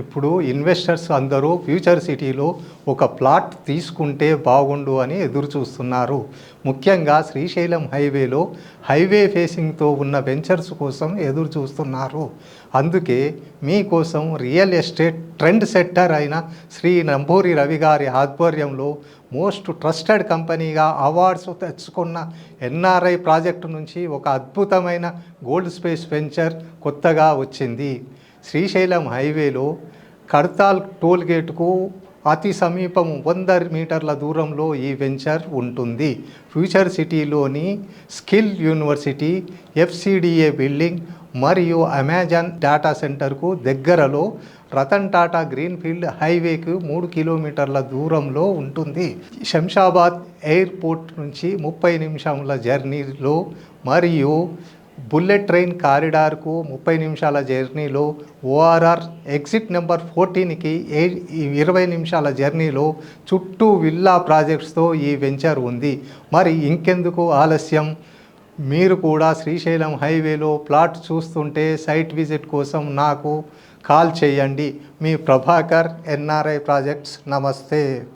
ఇప్పుడు ఇన్వెస్టర్స్ అందరూ ఫ్యూచర్ సిటీలో ఒక ప్లాట్ తీసుకుంటే బాగుండు అని ఎదురు చూస్తున్నారు. ముఖ్యంగా శ్రీశైలం హైవేలో హైవే ఫేసింగ్తో ఉన్న వెంచర్స్ కోసం ఎదురు చూస్తున్నారు. అందుకే మీకోసం రియల్ ఎస్టేట్ ట్రెండ్ సెట్టర్ అయిన శ్రీ నంబూరి రవి గారి ఆధ్వర్యంలో మోస్ట్ ట్రస్టెడ్ కంపెనీగా అవార్డ్స్ తెచ్చుకున్న ఎన్ఆర్ఐ ప్రాజెక్టు నుంచి ఒక అద్భుతమైన గోల్డ్ స్పేస్ వెంచర్ కొత్తగా వచ్చింది. శ్రీశైలం హైవేలో కడతాల్ టోల్ గేటుకు అతి సమీపం 100 మీటర్ల దూరంలో ఈ వెంచర్ ఉంటుంది. ఫ్యూచర్ సిటీలోని స్కిల్ యూనివర్సిటీ, ఎఫ్సిడిఏ బిల్డింగ్ మరియు అమెజాన్ డేటా సెంటర్కు దగ్గరలో రతన్ టాటా గ్రీన్ఫీల్డ్ హైవేకు 3 కిలోమీటర్ల దూరంలో ఉంటుంది. శంషాబాద్ ఎయిర్పోర్ట్ నుంచి 30 నిమిషాల జర్నీలో మరియు బుల్లెట్ ట్రైన్ కారిడార్కు 30 నిమిషాల జర్నీలో, ఓఆర్ఆర్ ఎగ్జిట్ నెంబర్ 14కి 20 నిమిషాల జర్నీలో చుట్టూ విల్లా ప్రాజెక్ట్స్తో ఈ వెంచర్ ఉంది. మరి ఇంకెందుకు ఆలస్యం? మీరు కూడా శ్రీశైలం హైవేలో ప్లాట్ చూస్తుంటే సైట్ విజిట్ కోసం నాకు కాల్ చేయండి. మీ ప్రభాకర్, ఎన్ఆర్ఐ ప్రాజెక్ట్స్. నమస్తే.